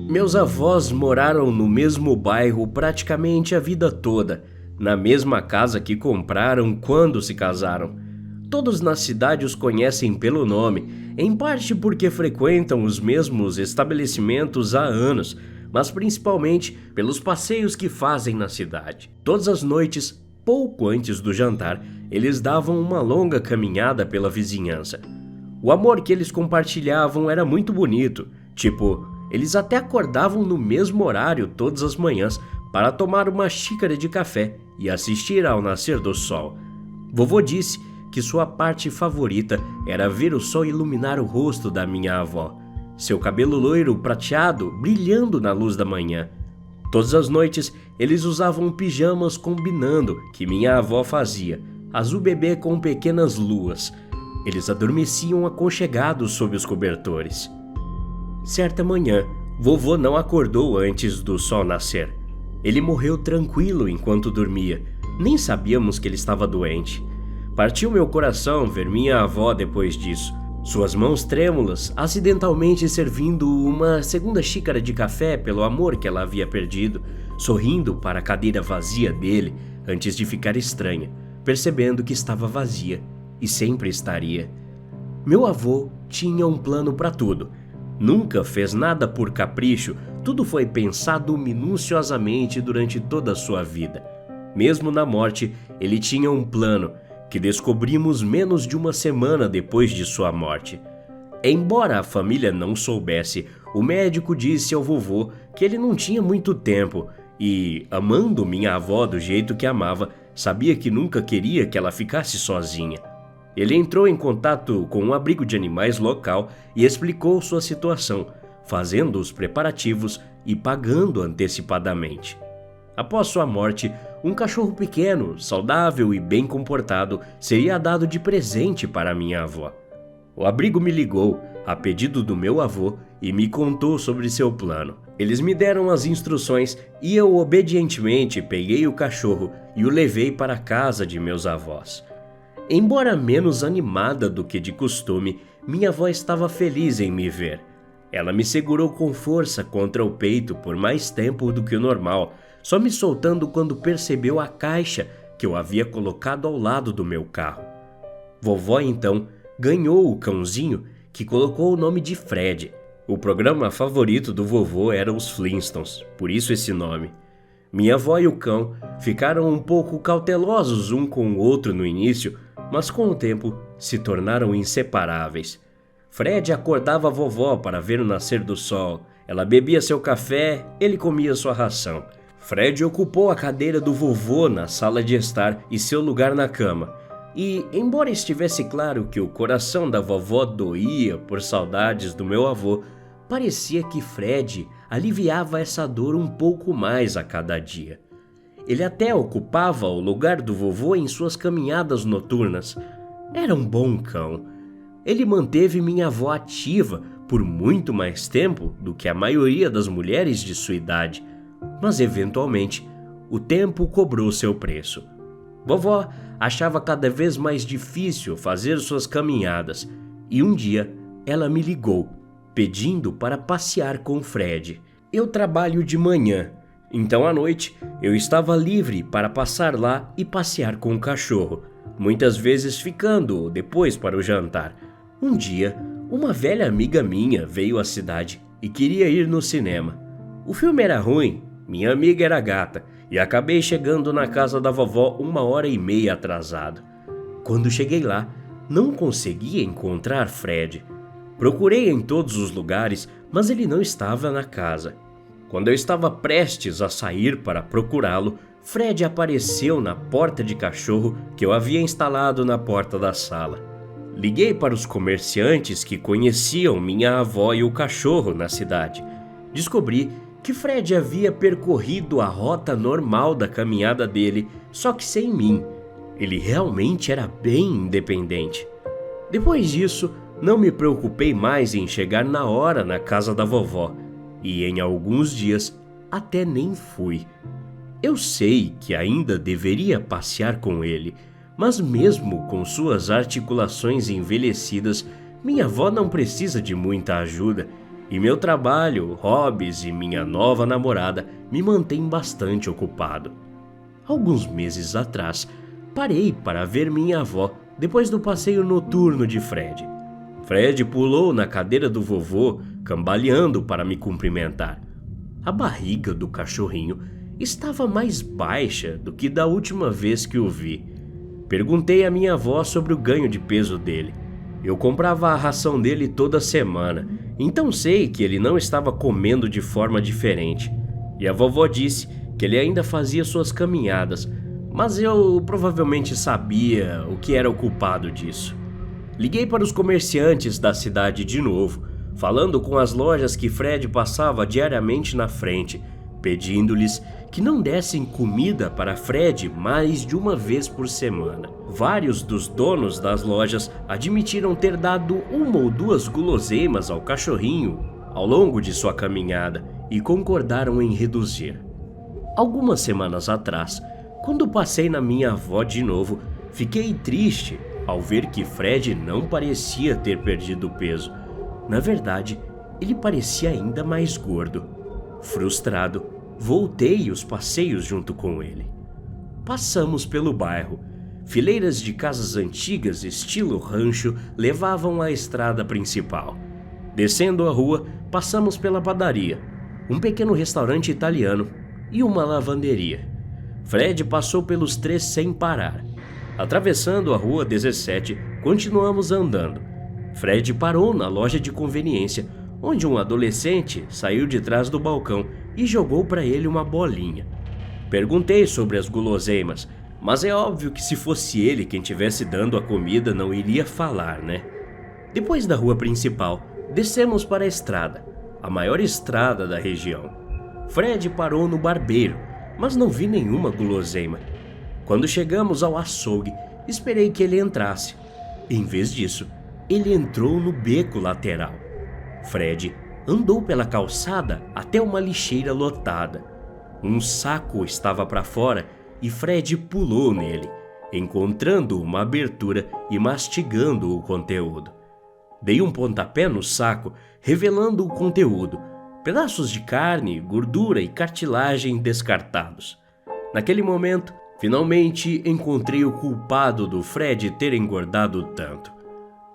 Meus avós moraram no mesmo bairro praticamente a vida toda, na mesma casa que compraram quando se casaram. Todos na cidade os conhecem pelo nome, em parte porque frequentam os mesmos estabelecimentos há anos, mas principalmente pelos passeios que fazem na cidade. Todas as noites, pouco antes do jantar, eles davam uma longa caminhada pela vizinhança. O amor que eles compartilhavam era muito bonito, eles até acordavam no mesmo horário todas as manhãs para tomar uma xícara de café e assistir ao nascer do sol. Vovô disse que sua parte favorita era ver o sol iluminar o rosto da minha avó, seu cabelo loiro prateado brilhando na luz da manhã. Todas as noites eles usavam pijamas combinando que minha avó fazia, azul bebê com pequenas luas. Eles adormeciam aconchegados sob os cobertores. Certa manhã, vovô não acordou antes do sol nascer. Ele morreu tranquilo enquanto dormia. Nem sabíamos que ele estava doente. Partiu meu coração ver minha avó depois disso. Suas mãos trêmulas, acidentalmente servindo uma segunda xícara de café pelo amor que ela havia perdido, sorrindo para a cadeira vazia dele antes de ficar estranha, percebendo que estava vazia e sempre estaria. Meu avô tinha um plano para tudo. Nunca fez nada por capricho, tudo foi pensado minuciosamente durante toda a sua vida. Mesmo na morte, ele tinha um plano, que descobrimos menos de uma semana depois de sua morte. Embora a família não soubesse, o médico disse ao vovô que ele não tinha muito tempo e, amando minha avó do jeito que amava, sabia que nunca queria que ela ficasse sozinha. Ele entrou em contato com um abrigo de animais local e explicou sua situação, fazendo os preparativos e pagando antecipadamente. Após sua morte, um cachorro pequeno, saudável e bem comportado seria dado de presente para minha avó. O abrigo me ligou, a pedido do meu avô, e me contou sobre seu plano. Eles me deram as instruções e eu obedientemente peguei o cachorro e o levei para a casa de meus avós. Embora menos animada do que de costume, minha avó estava feliz em me ver. Ela me segurou com força contra o peito por mais tempo do que o normal, só me soltando quando percebeu a caixa que eu havia colocado ao lado do meu carro. Vovó então ganhou o cãozinho, que colocou o nome de Fred. O programa favorito do vovô era os Flintstones, por isso esse nome. Minha avó e o cão ficaram um pouco cautelosos um com o outro no início, mas com o tempo se tornaram inseparáveis. Fred acordava a vovó para ver o nascer do sol. Ela bebia seu café, ele comia sua ração. Fred ocupou a cadeira do vovô na sala de estar e seu lugar na cama. E, embora estivesse claro que o coração da vovó doía por saudades do meu avô, parecia que Fred aliviava essa dor um pouco mais a cada dia. Ele até ocupava o lugar do vovô em suas caminhadas noturnas. Era um bom cão. Ele manteve minha avó ativa por muito mais tempo do que a maioria das mulheres de sua idade. Mas, eventualmente, o tempo cobrou seu preço. Vovó achava cada vez mais difícil fazer suas caminhadas e um dia ela me ligou, pedindo para passear com Fred. Eu trabalho de manhã. Então, à noite, eu estava livre para passar lá e passear com o cachorro, muitas vezes ficando depois para o jantar. Um dia, uma velha amiga minha veio à cidade e queria ir no cinema. O filme era ruim, minha amiga era gata, e acabei chegando na casa da vovó 1h30 atrasado. Quando cheguei lá, não conseguia encontrar Fred. Procurei em todos os lugares, mas ele não estava na casa. Quando eu estava prestes a sair para procurá-lo, Fred apareceu na porta de cachorro que eu havia instalado na porta da sala. Liguei para os comerciantes que conheciam minha avó e o cachorro na cidade. Descobri que Fred havia percorrido a rota normal da caminhada dele, só que sem mim. Ele realmente era bem independente. Depois disso, não me preocupei mais em chegar na hora na casa da vovó. E em alguns dias até nem fui. Eu sei que ainda deveria passear com ele, mas mesmo com suas articulações envelhecidas, minha avó não precisa de muita ajuda. E meu trabalho, hobbies e minha nova namorada me mantêm bastante ocupado. Alguns meses atrás, parei para ver minha avó depois do passeio noturno de Fred. Fred pulou na cadeira do vovô, cambaleando para me cumprimentar. A barriga do cachorrinho estava mais baixa do que da última vez que o vi. Perguntei à minha avó sobre o ganho de peso dele. Eu comprava a ração dele toda semana, então sei que ele não estava comendo de forma diferente. E a vovó disse que ele ainda fazia suas caminhadas, mas eu provavelmente sabia o que era o culpado disso. Liguei para os comerciantes da cidade de novo, falando com as lojas que Fred passava diariamente na frente, pedindo-lhes que não dessem comida para Fred mais de uma vez por semana. Vários dos donos das lojas admitiram ter dado uma ou duas guloseimas ao cachorrinho ao longo de sua caminhada e concordaram em reduzir. Algumas semanas atrás, quando passei na minha avó de novo, fiquei triste ao ver que Fred não parecia ter perdido peso. Na verdade, ele parecia ainda mais gordo. Frustrado, voltei os passeios junto com ele. Passamos pelo bairro. Fileiras de casas antigas estilo rancho levavam à estrada principal. Descendo a rua, passamos pela padaria, um pequeno restaurante italiano e uma lavanderia. Fred passou pelos três sem parar. Atravessando a rua 17, continuamos andando. Fred parou na loja de conveniência, onde um adolescente saiu de trás do balcão e jogou para ele uma bolinha. Perguntei sobre as guloseimas, mas é óbvio que se fosse ele quem tivesse dando a comida não iria falar, né? Depois da rua principal, descemos para a estrada, a maior estrada da região. Fred parou no barbeiro, mas não vi nenhuma guloseima. Quando chegamos ao açougue, esperei que ele entrasse. Em vez disso, ele entrou no beco lateral. Fred andou pela calçada até uma lixeira lotada. Um saco estava para fora e Fred pulou nele, encontrando uma abertura e mastigando o conteúdo. Dei um pontapé no saco, revelando o conteúdo: pedaços de carne, gordura e cartilagem descartados. Naquele momento, finalmente encontrei o culpado do Fred ter engordado tanto.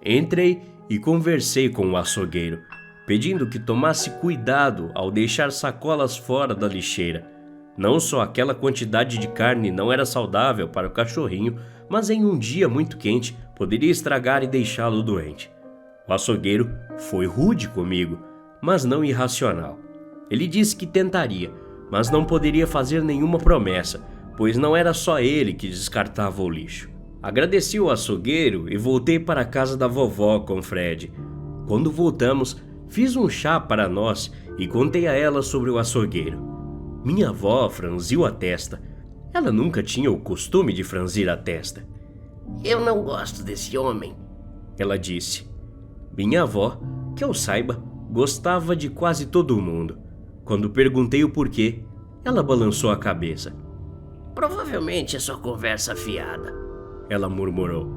Entrei e conversei com o açougueiro, pedindo que tomasse cuidado ao deixar sacolas fora da lixeira. Não só aquela quantidade de carne não era saudável para o cachorrinho, mas em um dia muito quente poderia estragar e deixá-lo doente. O açougueiro foi rude comigo, mas não irracional. Ele disse que tentaria, mas não poderia fazer nenhuma promessa, pois não era só ele que descartava o lixo. Agradeci o açougueiro e voltei para a casa da vovó com Fred. Quando voltamos, fiz um chá para nós e contei a ela sobre o açougueiro. Minha avó franziu a testa. Ela nunca tinha o costume de franzir a testa. Eu não gosto desse homem, ela disse. Minha avó, que eu saiba, gostava de quase todo mundo. Quando perguntei o porquê, ela balançou a cabeça. Provavelmente é só conversa fiada, ela murmurou.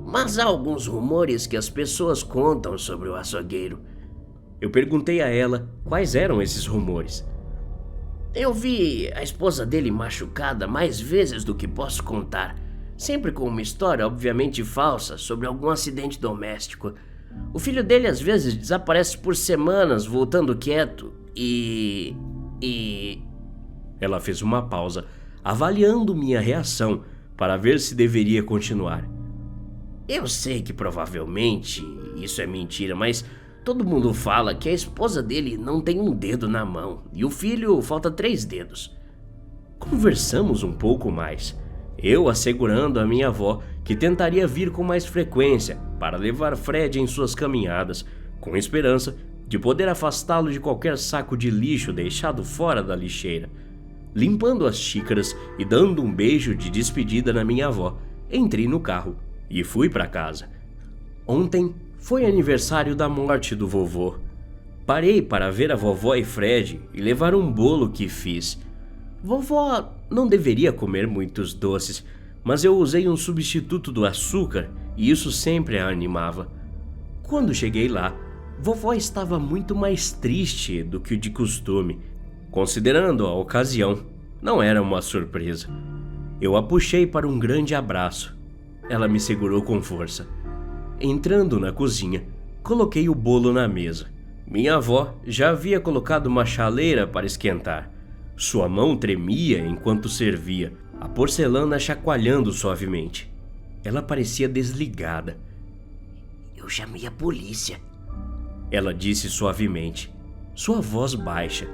Mas há alguns rumores que as pessoas contam sobre o açougueiro. Eu perguntei a ela quais eram esses rumores. Eu vi a esposa dele machucada mais vezes do que posso contar, sempre com uma história obviamente falsa sobre algum acidente doméstico. O filho dele às vezes desaparece por semanas voltando quieto e... Ela fez uma pausa, avaliando minha reação para ver se deveria continuar. Eu sei que provavelmente isso é mentira, mas todo mundo fala que a esposa dele não tem um dedo na mão e o filho falta 3 dedos. Conversamos um pouco mais, eu assegurando a minha avó que tentaria vir com mais frequência para levar Fred em suas caminhadas, com esperança de poder afastá-lo de qualquer saco de lixo deixado fora da lixeira. Limpando as xícaras e dando um beijo de despedida na minha avó, entrei no carro e fui para casa. Ontem foi aniversário da morte do vovô. Parei para ver a vovó e Fred e levar um bolo que fiz. Vovó não deveria comer muitos doces, mas eu usei um substituto do açúcar e isso sempre a animava. Quando cheguei lá, Vovó estava muito mais triste do que o de costume, considerando a ocasião. Não era uma surpresa. Eu a puxei para um grande abraço. Ela me segurou com força. Entrando na cozinha, coloquei o bolo na mesa. Minha avó já havia colocado uma chaleira para esquentar. Sua mão tremia enquanto servia, a porcelana chacoalhando suavemente. Ela parecia desligada. Eu chamei a polícia. Ela disse suavemente, sua voz baixa.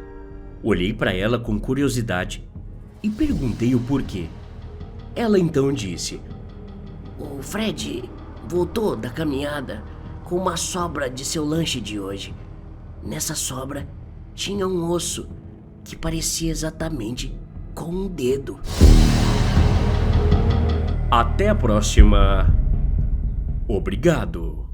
Olhei para ela com curiosidade e perguntei o porquê. Ela então disse: O Fred voltou da caminhada com uma sobra de seu lanche de hoje. Nessa sobra tinha um osso que parecia exatamente com um dedo. Até a próxima. Obrigado.